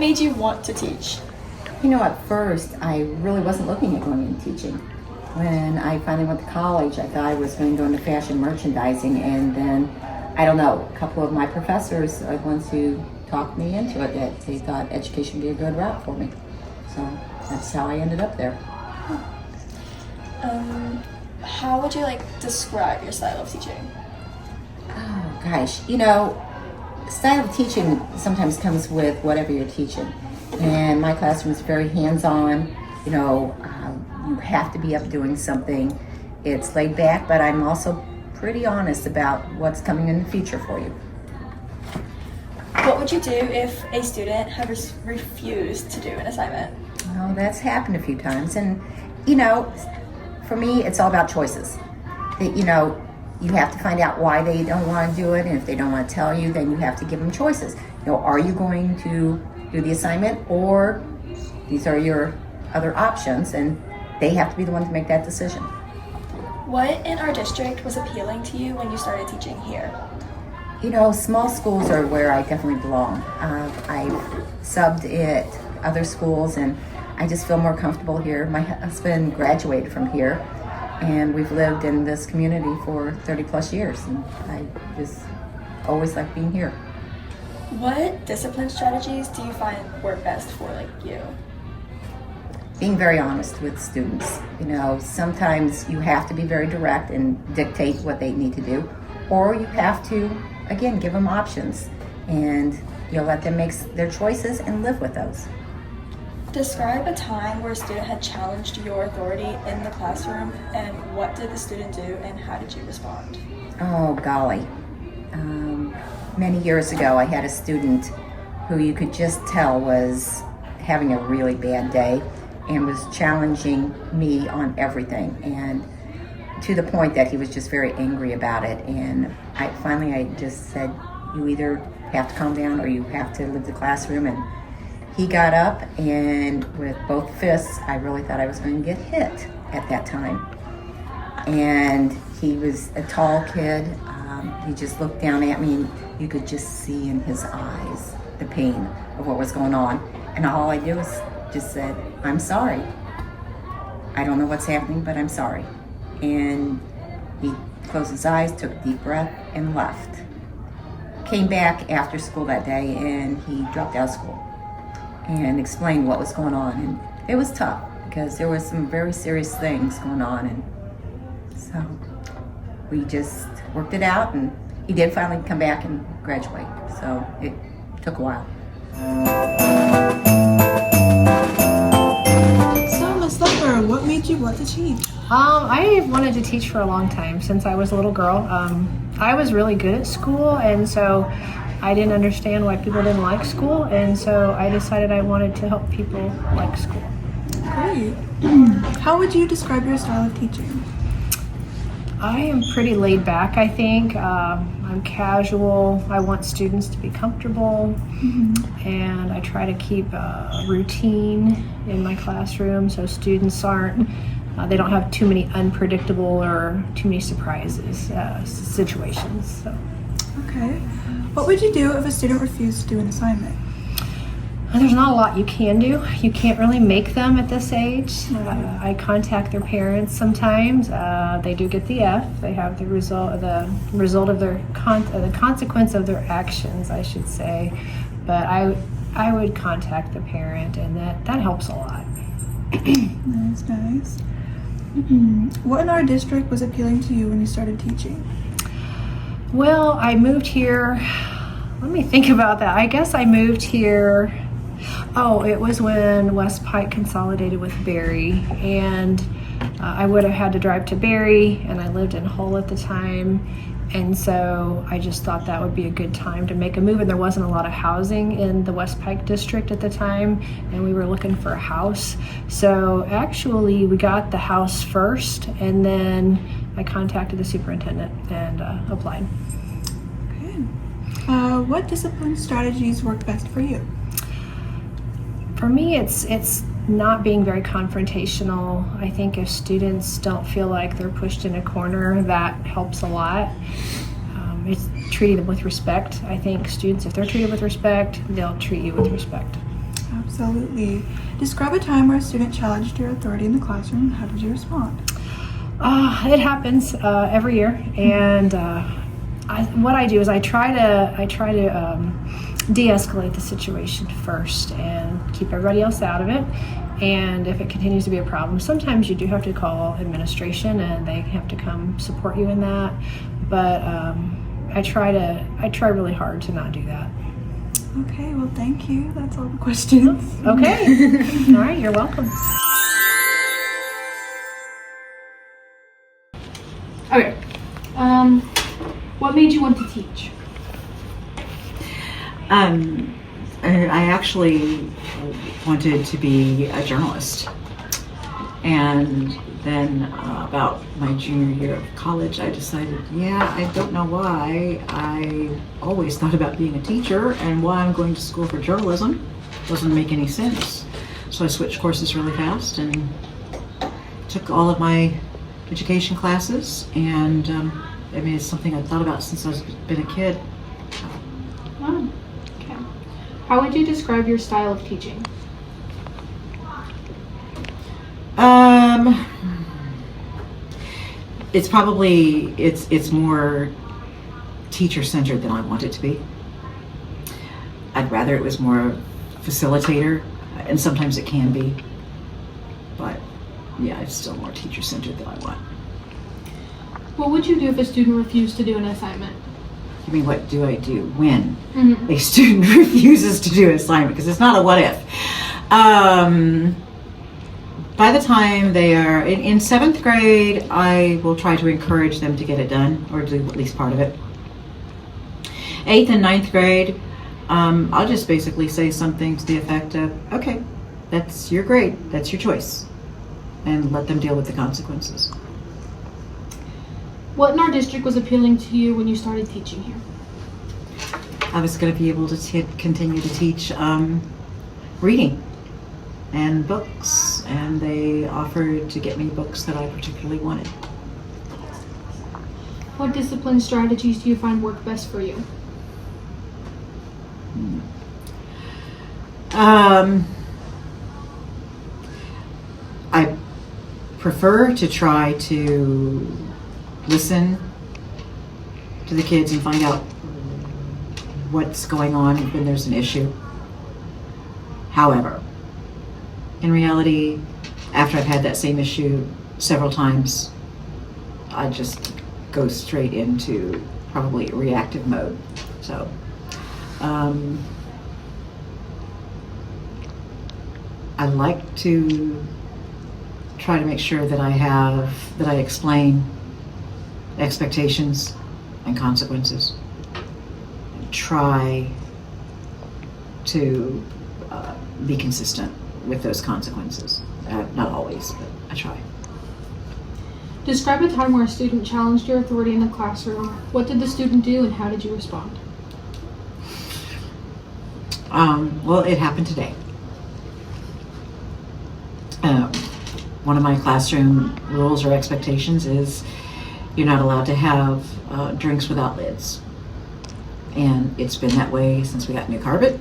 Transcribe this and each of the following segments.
made you want to teach? You know, at first, I really wasn't looking at going into teaching. When I finally went to college, I thought I was going to go into fashion merchandising, and then, I don't know, a couple of my professors are the ones who talked me into it, that they thought education would be a good route for me. So that's how I ended up there. How would you describe your style of teaching? Oh gosh, you know, style of teaching sometimes comes with whatever you're teaching. And my classroom is very hands-on. You know, you have to be up doing something. It's laid back, but I'm also pretty honest about what's coming in the future for you. What would you do if a student had refused to do an assignment? Well, that's happened a few times. And, you know, for me, it's all about choices. You know, you have to find out why they don't want to do it. And if they don't want to tell you, then you have to give them choices. You know, are you going to do the assignment, or these are your other options, and they have to be the one to make that decision. What in our district was appealing to you when you started teaching here? You know, small schools are where I definitely belong. I've subbed at other schools, and I just feel more comfortable here. My husband graduated from here, and we've lived in this community for 30 plus years, and I just always like being here. What discipline strategies do you find work best for you? Being very honest with students. You know, sometimes you have to be very direct and dictate what they need to do, or you have to, again, give them options, and you'll let them make their choices and live with those. Describe a time where a student had challenged your authority in the classroom, and what did the student do, and how did you respond? Oh, golly. Many years ago, I had a student who you could just tell was having a really bad day and was challenging me on everything, and to the point that he was just very angry about it. And I just said, you either have to calm down or you have to leave the classroom. And he got up, and with both fists, I really thought I was going to get hit at that time. And he was a tall kid. He just looked down at me, and you could just see in his eyes the pain of what was going on. And all I did was just said, I'm sorry. I don't know what's happening, but I'm sorry. And he closed his eyes, took a deep breath, and left. Came back after school that day, and he dropped out of school and explained what was going on. And it was tough because there was some very serious things going on. And so we just worked it out, and he did finally come back and graduate. So it took a while. So, Ms. Thumper, what made you want to teach? I wanted to teach for a long time, since I was a little girl. I was really good at school, and so I didn't understand why people didn't like school, and so I decided I wanted to help people like school. Great. How would you describe your style of teaching? I am pretty laid back, I think. I'm casual. I want students to be comfortable, and I try to keep a routine in my classroom so students they don't have too many unpredictable or too many surprises situations. So. Okay. What would you do if a student refused to do an assignment? There's not a lot you can do. You can't really make them at this age. I contact their parents sometimes. They do get the F. They have the result of the consequence of their actions, I should say. But I would contact the parent, and that helps a lot. Nice. What in our district was appealing to you when you started teaching? Well, I moved here. Let me think about that. I guess I moved here. Oh, it was when West Pike consolidated with Berry, and I would have had to drive to Berry, and I lived in Hull at the time, and so I just thought that would be a good time to make a move. And there wasn't a lot of housing in the West Pike district at the time, and we were looking for a house. So actually we got the house first, and then I contacted the superintendent and applied. Good. What discipline strategies work best for you? For me, it's not being very confrontational. I think if students don't feel like they're pushed in a corner, that helps a lot. It's treating them with respect. I think students, if they're treated with respect, they'll treat you with respect. Absolutely. Describe a time where a student challenged your authority in the classroom. How did you respond? It happens every year, and what I do is I try to de-escalate the situation first and keep everybody else out of it. And if it continues to be a problem, sometimes you do have to call administration, and they have to come support you in that. But I try really hard to not do that. Okay, well, thank you. That's all the questions. Okay. All right, you're welcome. Okay. What made you want to teach? I actually wanted to be a journalist. And then about my junior year of college, I decided, I don't know why. I always thought about being a teacher, and why I'm going to school for journalism doesn't make any sense. So I switched courses really fast and took all of my education classes, and it's something I've thought about since I've been a kid. Oh, okay. How would you describe your style of teaching? It's probably, it's more teacher-centered than I want it to be. I'd rather it was more facilitator, and sometimes it can be, but yeah, it's still more teacher-centered than I want. What would you do if a student refused to do an assignment? You mean, what do I do when Mm-hmm. a student refuses to do an assignment? Because it's not a what if. By the time they are in 7th grade, I will try to encourage them to get it done, or do at least part of it. 8th and 9th grade, I'll just basically say something to the effect of, okay, that's your grade, that's your choice, and let them deal with the consequences. What in our district was appealing to you when you started teaching here? I was going to be able to continue to teach reading and books, and they offered to get me books that I particularly wanted. What discipline strategies do you find work best for you? I prefer to try to listen to the kids and find out what's going on when there's an issue. However, in reality, after I've had that same issue several times, I just go straight into probably reactive mode. So, I like to try to make sure that I explain expectations and consequences. Try to be consistent with those consequences. Not always, but I try. Describe a time where a student challenged your authority in the classroom. What did the student do, and how did you respond? Well, it happened today. One of my classroom rules or expectations is you're not allowed to have drinks without lids. And it's been that way since we got new carpet.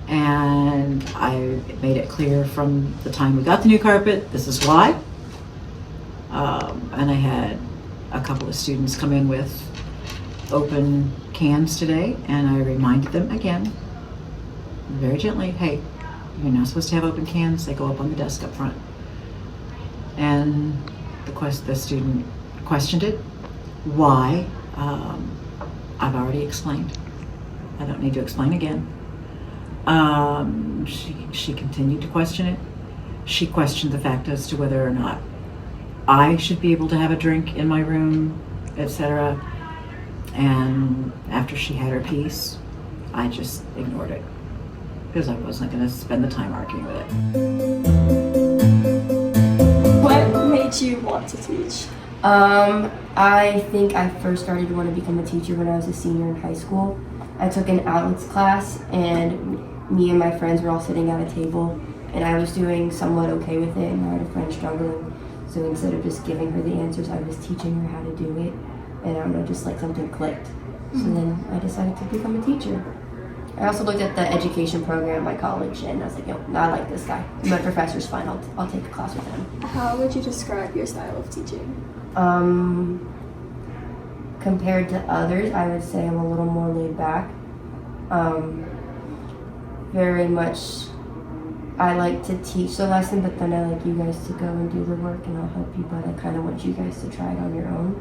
And I made it clear from the time we got the new carpet, this is why. And I had a couple of students come in with open cans today, and I reminded them again, very gently, hey, you're not supposed to have open cans, they go up on the desk up front. And the student questioned it. Why? I've already explained. I don't need to explain again. She continued to question it. She questioned the fact as to whether or not I should be able to have a drink in my room, etc. And after she had her piece, I just ignored it because I wasn't going to spend the time arguing with it. What made you want to teach? I think I first started to want to become a teacher when I was a senior in high school. I took an outlets class, and me and my friends were all sitting at a table, and I was doing somewhat okay with it, and I had a friend struggling. So instead of just giving her the answers, I was teaching her how to do it, and I don't know, just like something clicked. So then I decided to become a teacher. I also looked at the education program at my college, and I was like, no, I like this guy. My professor's fine. I'll take a class with him. How would you describe your style of teaching? Compared to others, I would say I'm a little more laid back. Very much, I like to teach the lesson, but then I like you guys to go and do the work, and I'll help you, but I kind of want you guys to try it on your own.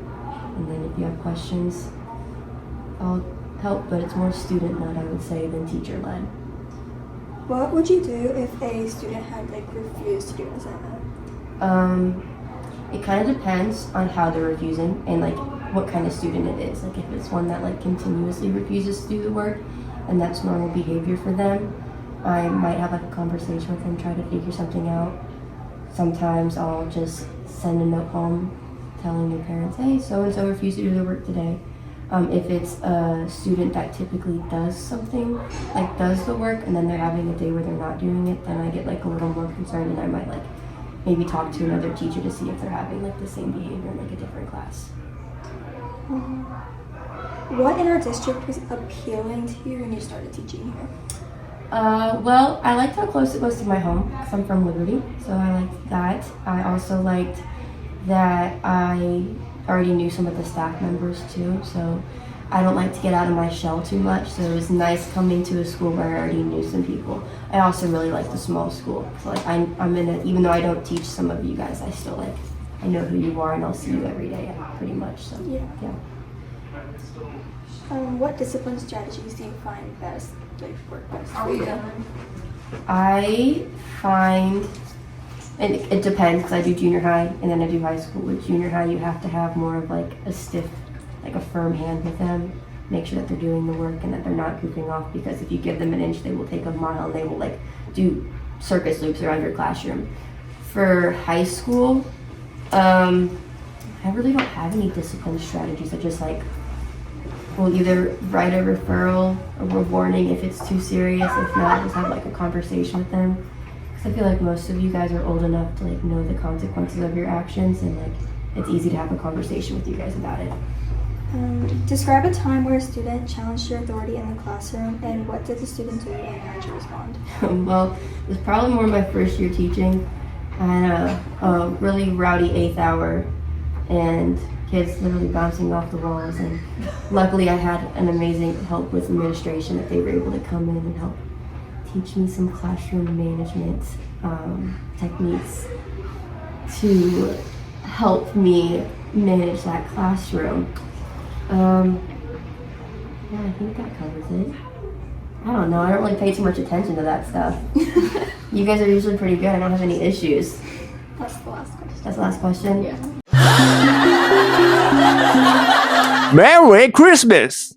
And then if you have questions, I'll help, but it's more student-led, I would say, than teacher-led. What would you do if a student had refused to do an assignment? It kind of depends on how they're refusing and what kind of student it is. If it's one that continuously refuses to do the work and that's normal behavior for them, I might have a conversation with them, try to figure something out. Sometimes I'll just send a note home telling their parents, hey, so-and-so refused to do their work today. If it's a student that typically does something, does the work, and then they're having a day where they're not doing it, then I get a little more concerned, and I might maybe talk to another teacher to see if they're having the same behavior in a different class. What in our district was appealing to you when you started teaching here? Well, I liked how close it was to my home because I'm from Liberty, so I liked that. I also liked that I already knew some of the staff members too, so I don't like to get out of my shell too much, so it was nice coming to a school where I already knew some people. I also really like the small school, so I'm in it, even though I don't teach some of you guys, I still I know who you are and I'll see you every day pretty much, so yeah. What discipline strategies do you find best, work best for you? I find, and it depends because I do junior high and then I do high school. With junior high, you have to have more of a stiff, a firm hand with them. Make sure that they're doing the work and that they're not goofing off, because if you give them an inch, they will take a mile and they will do circus loops around your classroom. For high school, I really don't have any discipline strategies. I just we'll either write a referral or a warning if it's too serious. If not, just have a conversation with them. Because I feel like most of you guys are old enough to know the consequences of your actions, and it's easy to have a conversation with you guys about it. Describe a time where a student challenged your authority in the classroom, and what did the student do and how did you respond? Well, it was probably more my first year teaching. I had a really rowdy 8th hour and kids literally bouncing off the walls, and luckily I had an amazing help with administration that they were able to come in and help teach me some classroom management techniques to help me manage that classroom. Yeah, I think that covers it. I don't know, I don't really pay too much attention to that stuff. You guys are usually pretty good, I don't have any issues. That's the last question. That's the last question? Yeah. Merry Christmas!